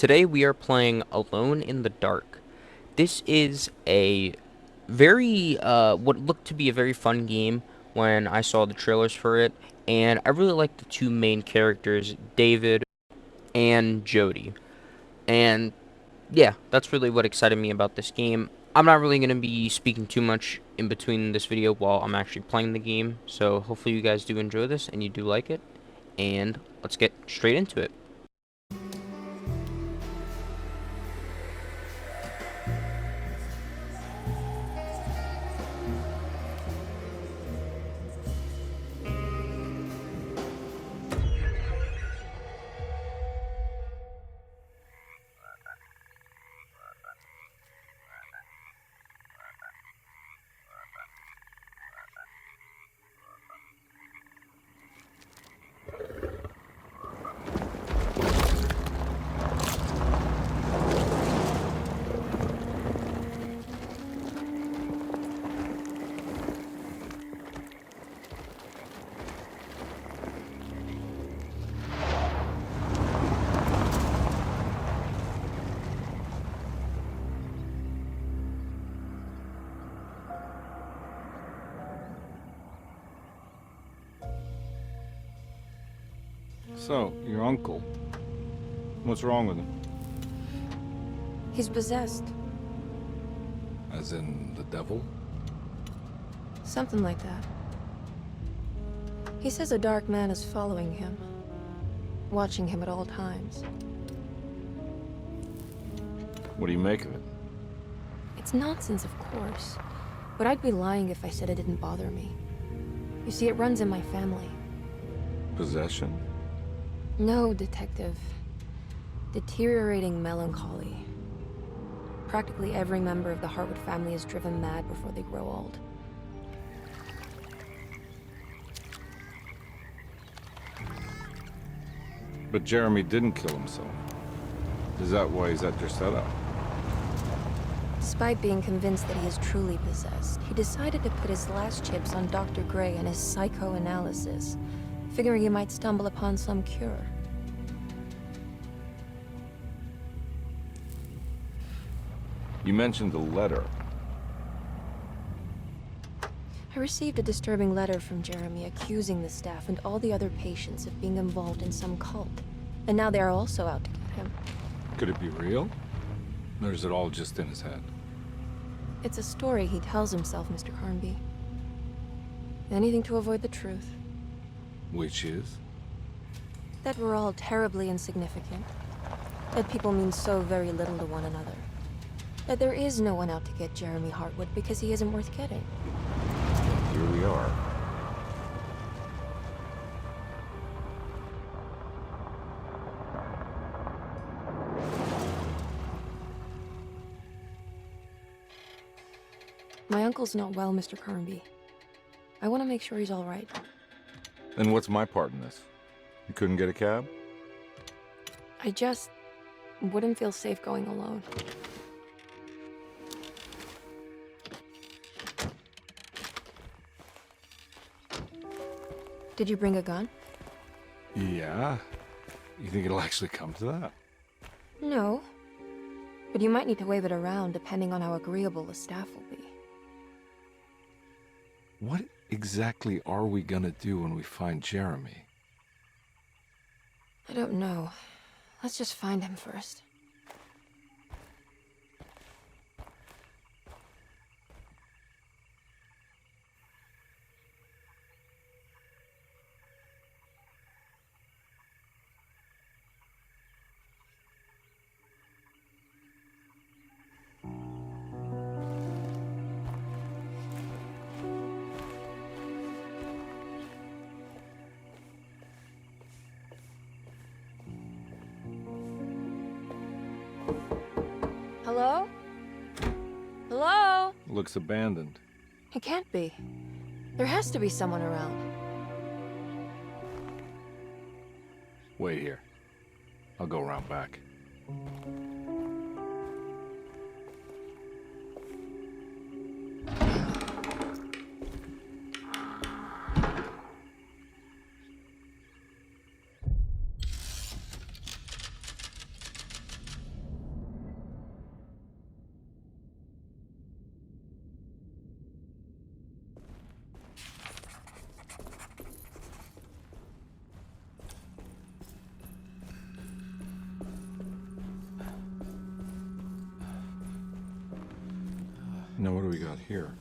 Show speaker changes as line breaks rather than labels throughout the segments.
Today we are playing Alone in the Dark. This is a very, what looked to be a very fun game when I saw the trailers for it, and I really like the two main characters, David and Jody. And yeah, that's really what excited me about this game. I'm not really going to be speaking too much in between this video while I'm actually playing the game, so hopefully you guys do enjoy this and you do like it, and let's get straight into it.
So, your uncle. What's wrong with him?
He's possessed.
As in the devil?
Something like that. He says a dark man is following him, watching him at all times.
What do you make of it?
It's nonsense, of course, but I'd be lying if I said it didn't bother me. You see, it runs in my family.
Possession?
No, Detective. Deteriorating melancholy. Practically every member of the Hartwood family is driven mad before they grow old.
But Jeremy didn't kill himself. Is that why he's at your setup?
Despite being convinced that he is truly possessed, he decided to put his last chips on Dr. Gray and his psychoanalysis, figuring he might stumble upon some cure.
You mentioned the letter.
I received a disturbing letter from Jeremy accusing the staff and all the other patients of being involved in some cult. And now they are also out to get him.
Could it be real? Or is it all just in his head?
It's a story he tells himself, Mr. Carnby. Anything to avoid the truth.
Which is?
That we're all terribly insignificant. That people mean so very little to one another. That there is no one out to get Jeremy Hartwood because he isn't worth getting.
Here we are.
My uncle's not well, Mr. Carnby. I want to make sure he's all right.
And what's my part in this? You couldn't get a cab?
I just wouldn't feel safe going alone. Did you bring a gun?
Yeah. You think it'll actually come to that?
No. But you might need to wave it around depending on how agreeable the staff will be.
What exactly are we gonna do when we find Jeremy?
I don't know. Let's just find him first. Hello? Hello?
Looks abandoned.
It can't be. There has to be someone around.
Wait here. I'll go around back. Now what do we got here?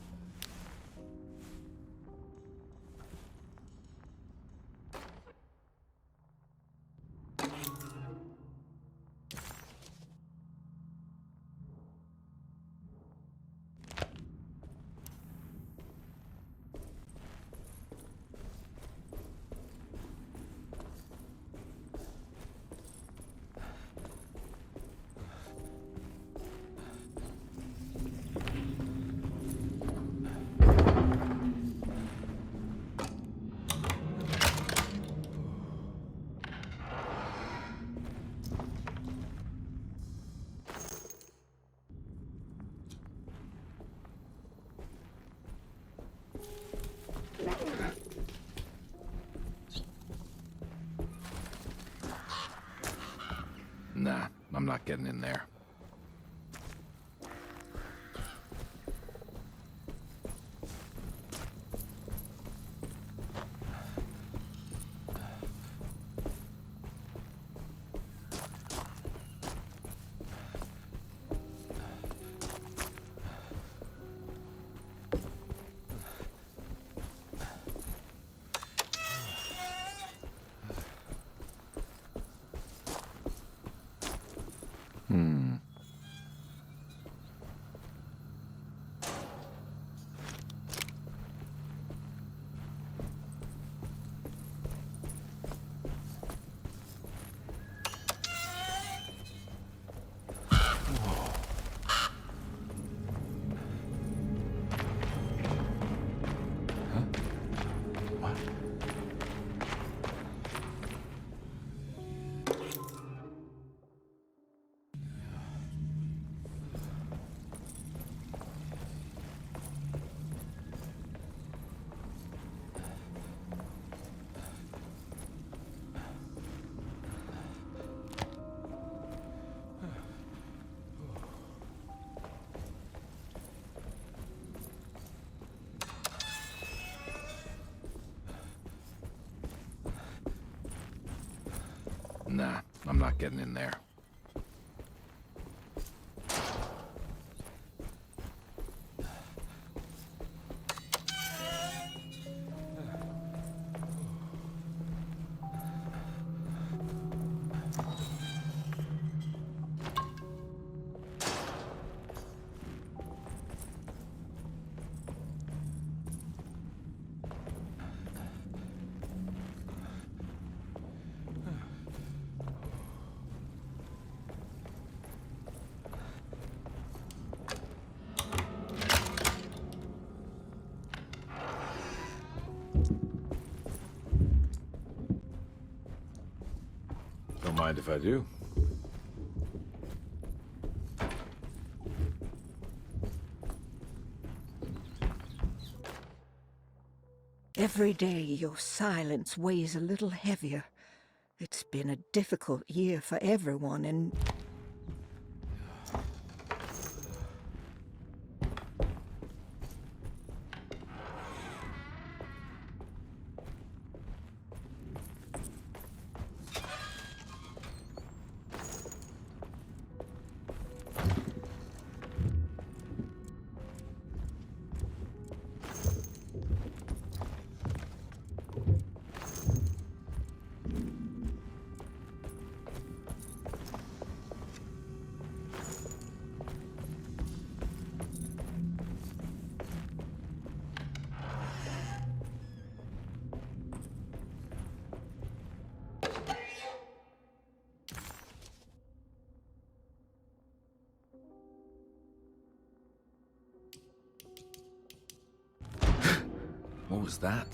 Nah, I'm not getting in there. Nah, I'm not getting in there.
Don't mind if I do.
Every day your silence weighs a little heavier. It's been a difficult year for everyone, and
What was that?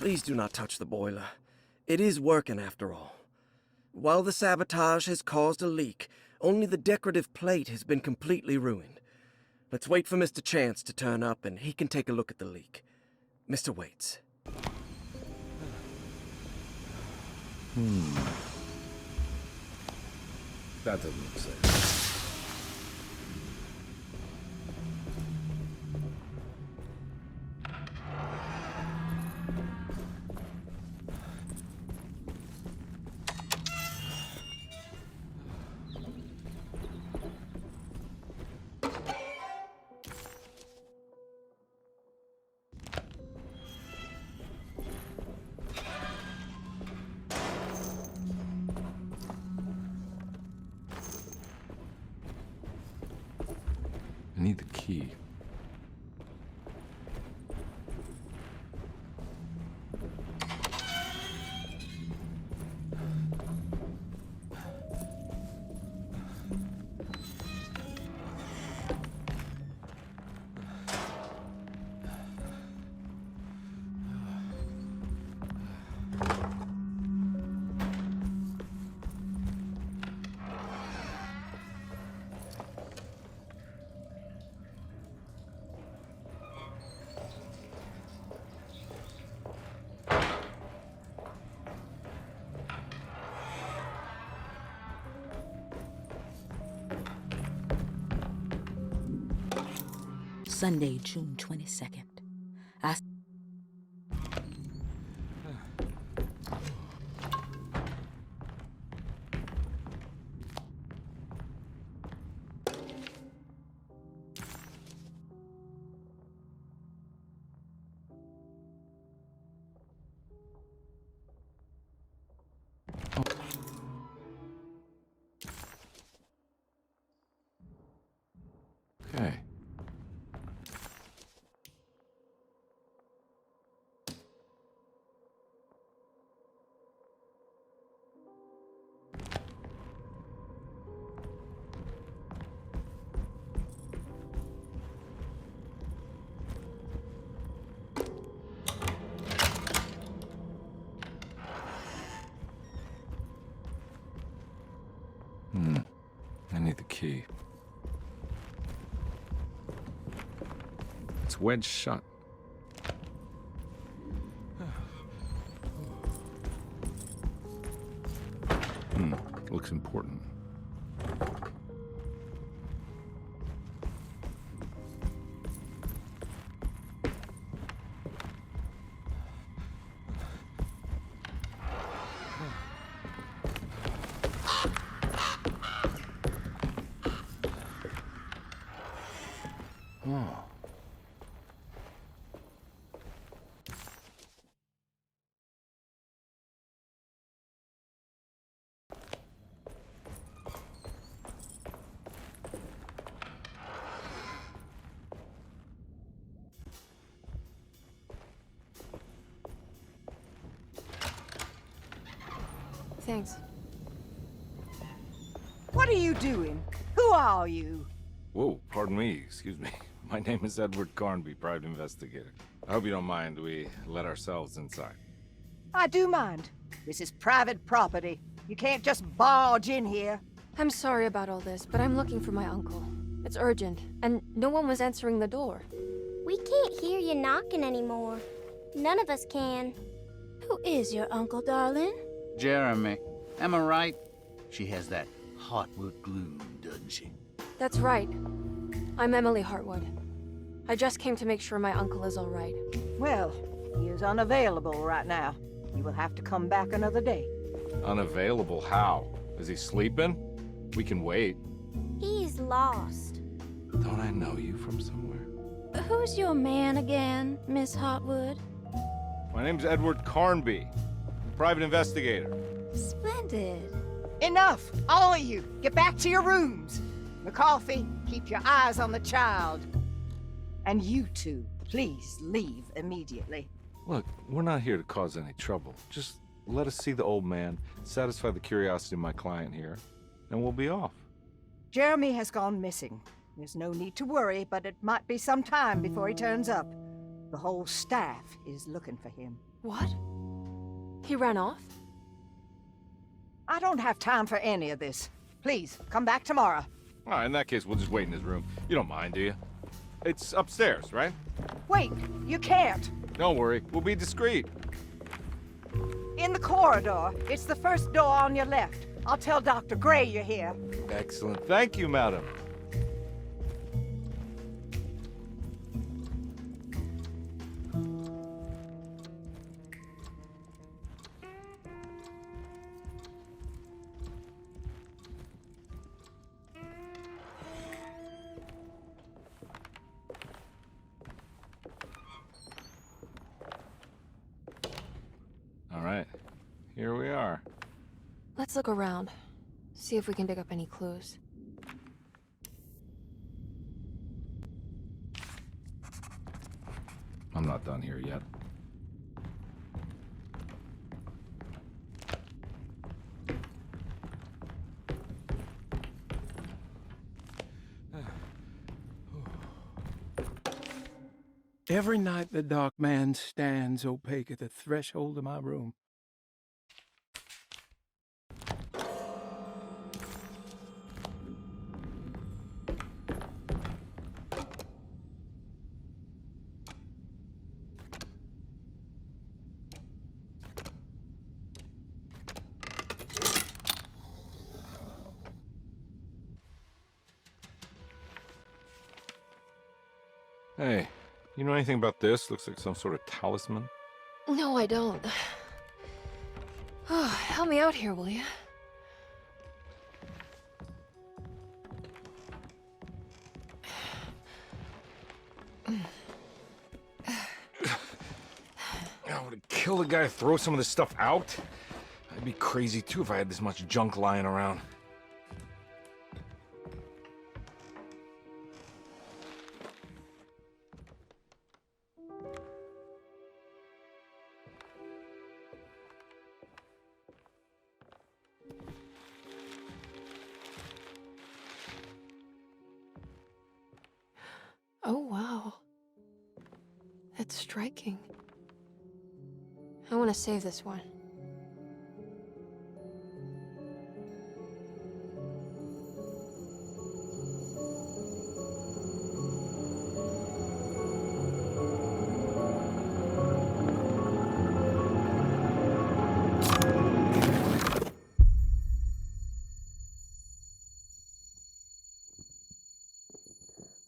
Please do not touch the boiler. It is working after all. While the sabotage has caused a leak, only the decorative plate has been completely ruined. Let's wait for Mr. Chance to turn up and he can take a look at the leak. Mr. Waits.
That doesn't look safe. I need the key.
Sunday, June 22nd. I
Okay. I need the key. It's wedged shut. Looks important. Oh.
Thanks.
What are you doing? Who are you?
Whoa, pardon me, excuse me. My name is Edward Carnby, private investigator. I hope you don't mind we let ourselves inside.
I do mind. This is private property. You can't just barge in here.
I'm sorry about all this, but I'm looking for my uncle. It's urgent, and no one was answering the door.
We can't hear you knocking anymore. None of us can. Who is your uncle, darling?
Jeremy. Am I right? She has that Heartwood gloom, doesn't she?
That's right. I'm Emily Hartwood. I just came to make sure my uncle is all right.
Well, he is unavailable right now. You will have to come back another day.
Unavailable how? Is he sleeping? We can wait.
He's lost.
Don't I know you from somewhere?
Who's your man again, Miss Hartwood?
My name's Edward Carnby, private investigator.
Splendid.
Enough! All of you! Get back to your rooms! McCarthy, keep your eyes on the child. And you two, please leave immediately.
Look, we're not here to cause any trouble. Just let us see the old man, satisfy the curiosity of my client here, and we'll be off.
Jeremy has gone missing. There's no need to worry, but it might be some time before he turns up. The whole staff is looking for him.
What? He ran off?
I don't have time for any of this. Please, come back tomorrow.
All right, in that case, we'll just wait in his room. You don't mind, do you? It's upstairs, right?
Wait, you can't.
Don't worry, we'll be discreet.
In the corridor. It's the first door on your left. I'll tell Dr. Gray you're here.
Excellent. Thank you, madam. All right, here we are.
Let's look around. See if we can dig up any clues.
I'm not done here yet.
Every night the dark man stands opaque at the threshold of my room.
Hey, you know anything about this? Looks like some sort of talisman.
No, I don't. Oh, help me out here, will you?
I would kill the guy, throw some of this stuff out. I'd be crazy too if I had this much junk lying around.
Oh, wow. That's striking. I want to save this one.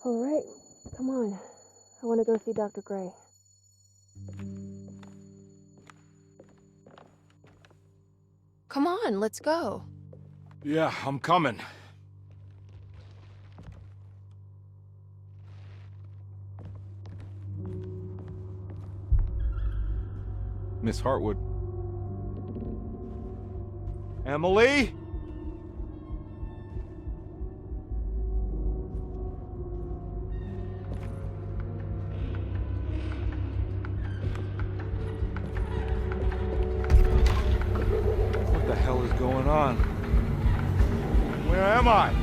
All right, come on. I want to go see Dr. Gray. Come on, let's go.
Yeah, I'm coming. Miss Hartwood. Emily? What the hell is going on? Where am I?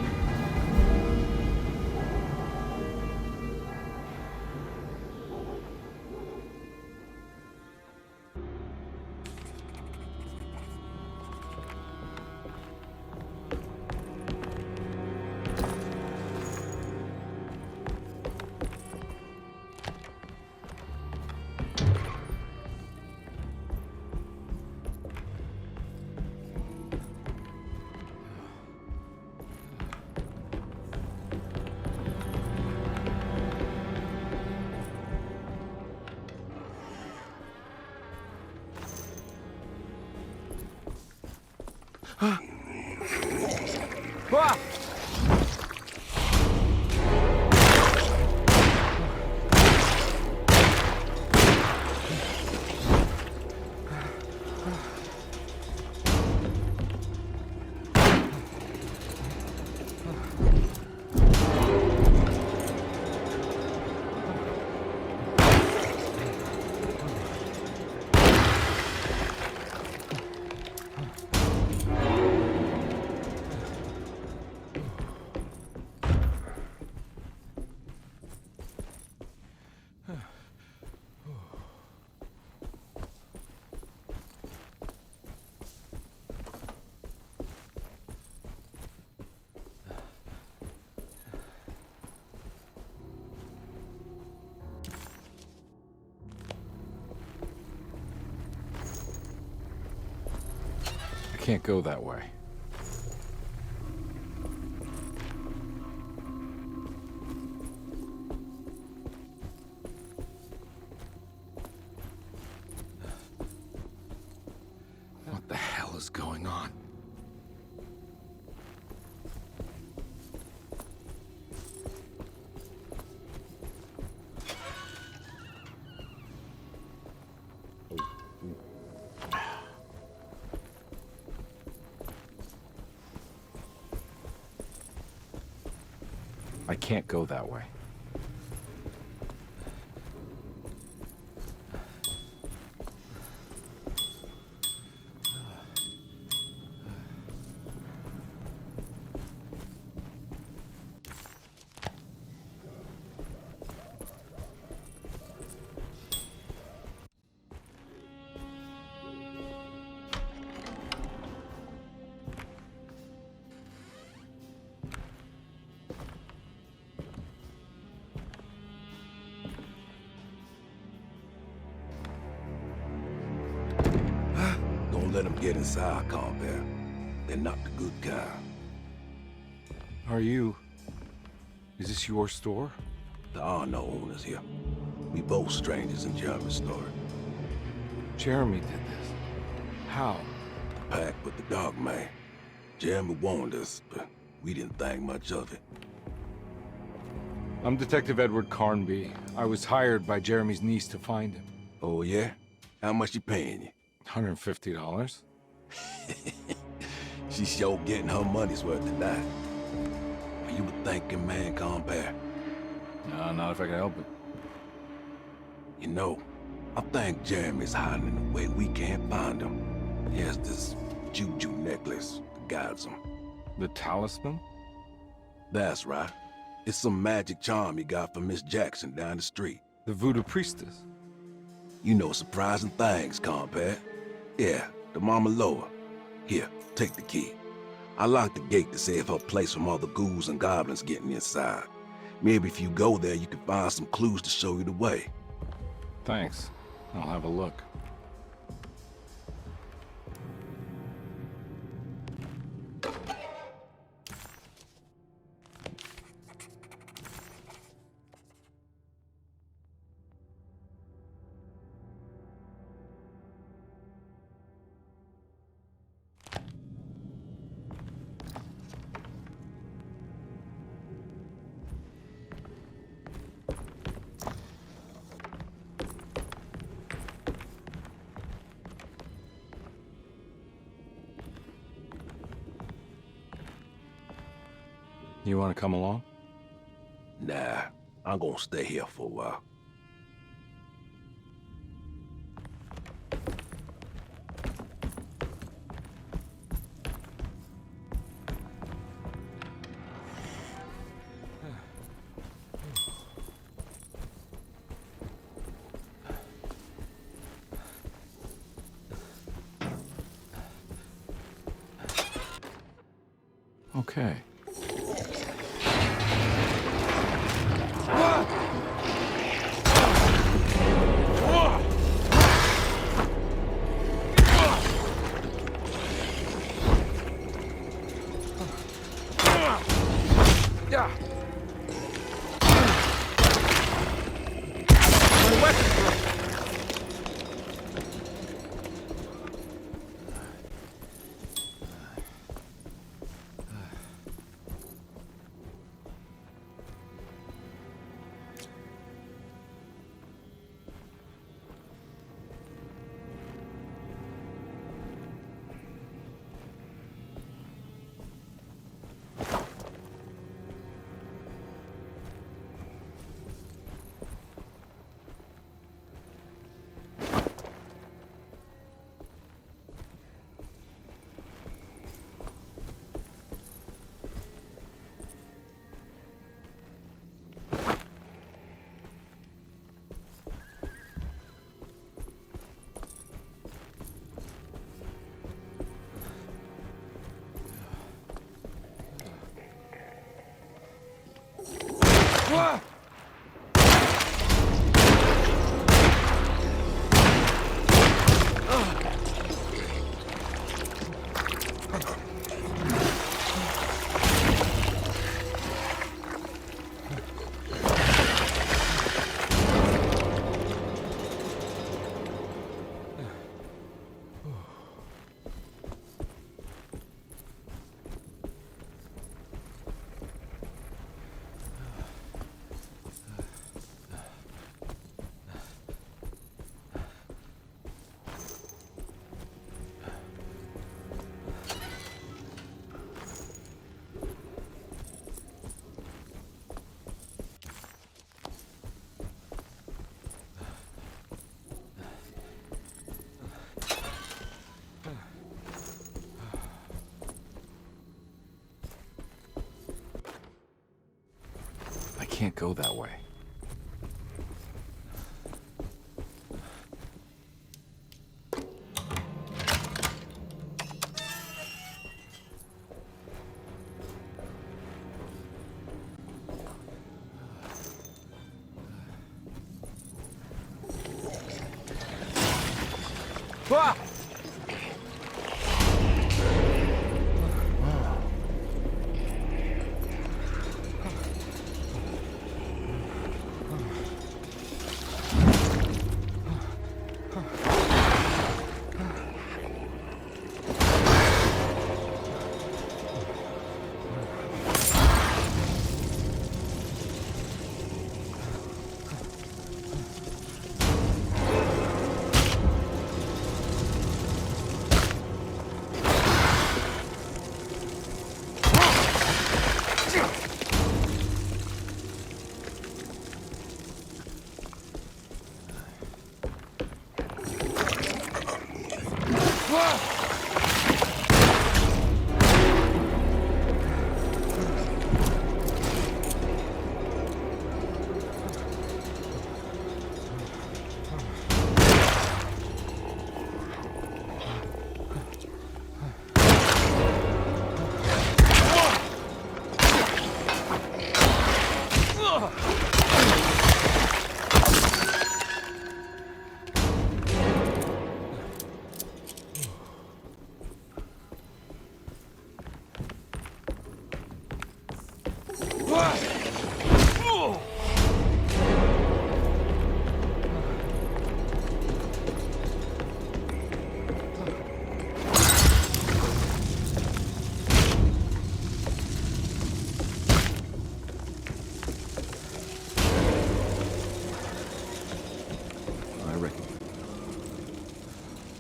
Ah! can't go that way. What the hell is going on? I can't go that way.
Don't let them get inside, Carnby. They're not the good kind.
Are you... Is this your store?
There are no owners here. We both strangers in Jeremy's story.
Jeremy did this. How?
The pact with the dog man. Jeremy warned us, but we didn't think much of it.
I'm Detective Edward Carnby. I was hired by Jeremy's niece to find him.
Oh, yeah? How much she paying you?
$150.
She's sure getting her money's worth tonight. Are you a thinking man, Carnby?
No, not if I can help it.
You know, I think Jeremy's hiding in a way we can't find him. He has this juju necklace that guides him.
The talisman?
That's right. It's some magic charm he got from Miss Jackson down the street.
The voodoo priestess?
You know surprising things, Carnby. Yeah, the Mama Loa. Here, take the key. I locked the gate to save her place from all the ghouls and goblins getting inside. Maybe if you go there, you can find some clues to show you the way.
Thanks. I'll have a look. You want to come along?
Nah, I'm gonna stay here for a while.
Okay. can't go that way. Ah!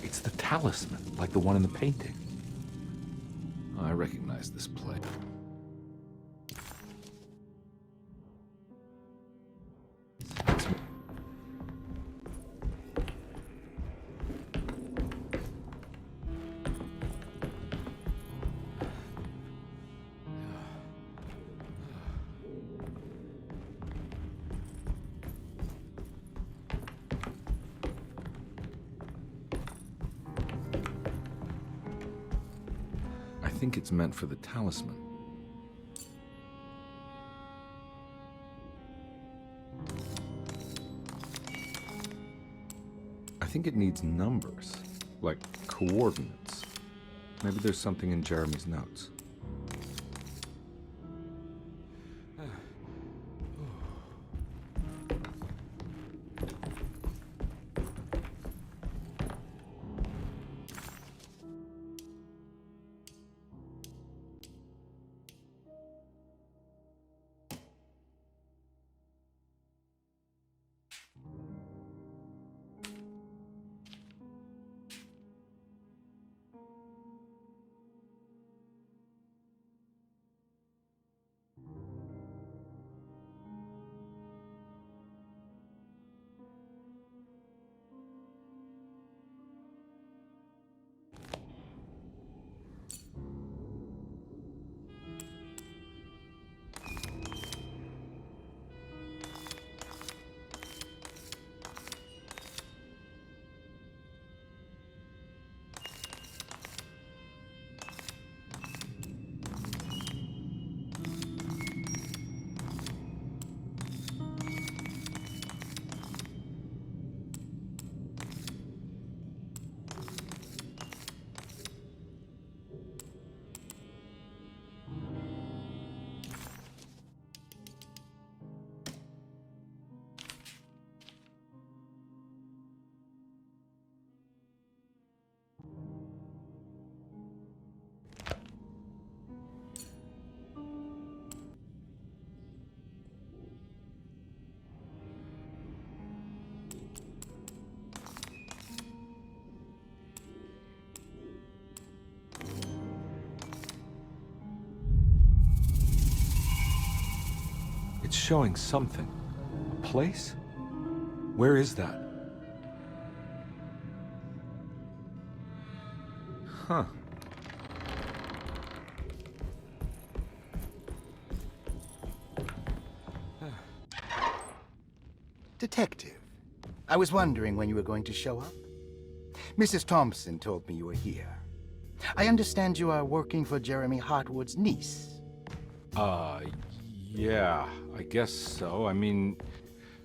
It's the talisman, like the one in the painting. I recognize this place. I think it's meant for the talisman. I think it needs numbers, like coordinates. Maybe there's something in Jeremy's notes. It's showing something. A place? Where is that? Huh.
Detective, I was wondering when you were going to show up. Mrs. Thompson told me you were here. I understand you are working for Jeremy Hartwood's niece.
Yeah, I guess so. I mean,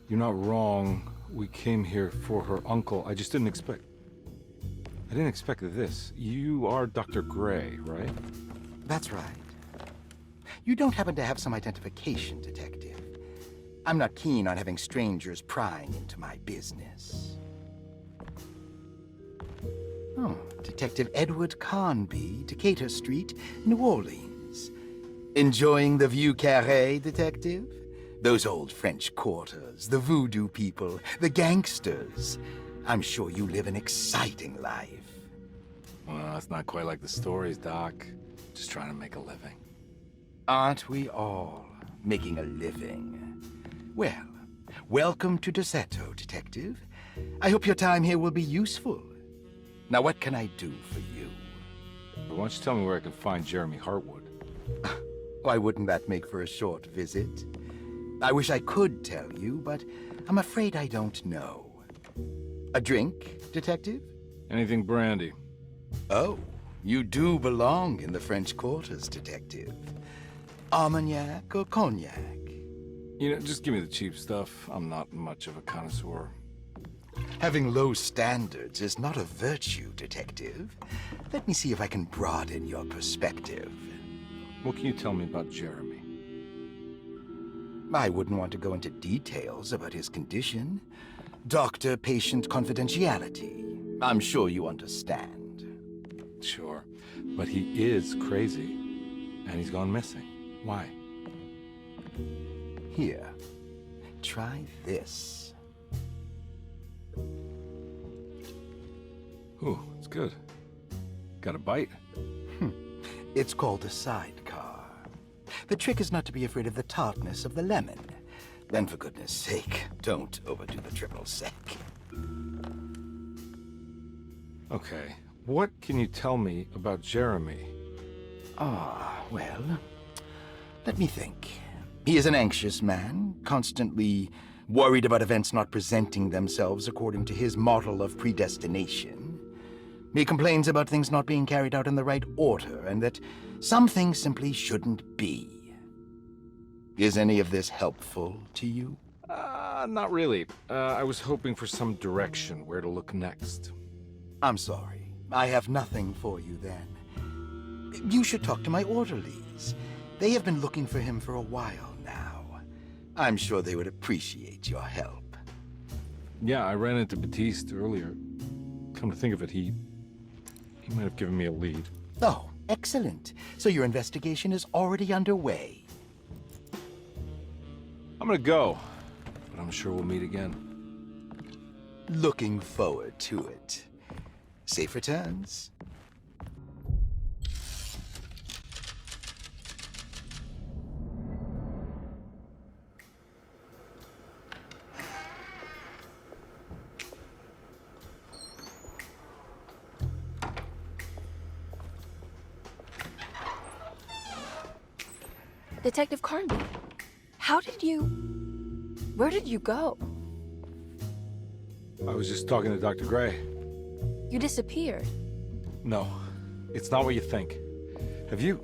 you're not wrong. We came here for her uncle. I just didn't expect... I didn't expect this. You are Dr. Gray, right?
That's right. You don't happen to have some identification, Detective. I'm not keen on having strangers prying into my business. Oh, Detective Edward Carnby, Decatur Street, New Orleans. Enjoying the Vieux Carré, Detective? Those old French quarters, the voodoo people, the gangsters. I'm sure you live an exciting life.
Well, it's not quite like the stories, Doc. Just trying to make a living.
Aren't we all making a living? Well, welcome to Deseto, Detective. I hope your time here will be useful. Now, what can I do for you?
Why don't you tell me where I can find Jeremy Hartwood?
Why wouldn't that make for a short visit? I wish I could tell you, but I'm afraid I don't know. A drink, Detective?
Anything brandy.
Oh, you do belong in the French quarters, Detective. Armagnac or cognac?
You know, just give me the cheap stuff. I'm not much of a connoisseur.
Having low standards is not a virtue, Detective. Let me see if I can broaden your perspective.
What can you tell me about Jeremy?
I wouldn't want to go into details about his condition. Doctor-patient confidentiality. I'm sure you understand.
Sure, but he is crazy, and he's gone missing. Why?
Here, try this.
Ooh, it's good. Got a bite?
It's called a sidecar. The trick is not to be afraid of the tartness of the lemon. Then, for goodness sake, don't overdo the triple sec.
Okay, what can you tell me about Jeremy?
Well, let me think. He is an anxious man, constantly worried about events not presenting themselves according to his model of predestination. He complains about things not being carried out in the right order, and that some things simply shouldn't be. Is any of this helpful to you?
Not really. I was hoping for some direction where to look next.
I'm sorry. I have nothing for you then. You should talk to my orderlies. They have been looking for him for a while now. I'm sure they would appreciate your help.
Yeah, I ran into Batiste earlier. Come to think of it, he might have given me a lead.
Oh, excellent. So your investigation is already underway.
I'm gonna go, but I'm sure we'll meet again.
Looking forward to it. Safe returns.
Detective Carnby, where did you go?
I was just talking to Dr. Gray.
You disappeared.
No, it's not what you think. Have you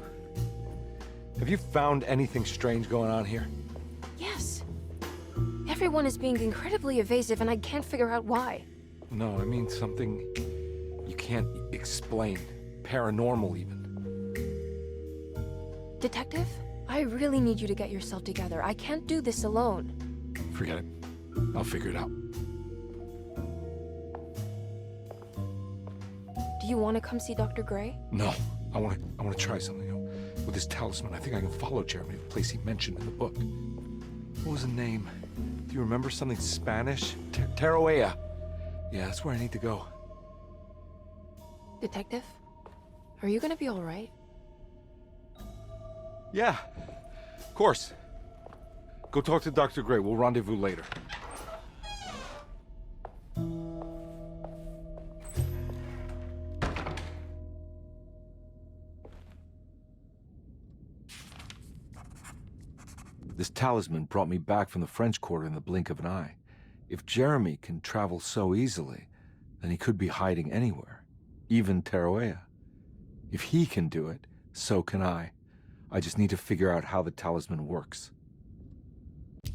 found anything strange going on here?
Yes. Everyone is being incredibly evasive and I can't figure out why.
No, I mean something you can't explain. Paranormal, even.
Detective, I really need you to get yourself together. I can't do this alone.
Forget it. I'll figure it out.
Do you want to come see Dr. Gray?
No, I want to try something. With this talisman, I think I can follow Jeremy to the place he mentioned in the book. What was the name? Do you remember something Spanish? Tarawea. Yeah, that's where I need to go.
Detective, are you gonna be all right?
Yeah, of course. Go talk to Dr. Gray. We'll rendezvous later. This talisman brought me back from the French Quarter in the blink of an eye. If Jeremy can travel so easily, then he could be hiding anywhere, even Tarawea. If he can do it, so can I. I just need to figure out how the talisman works.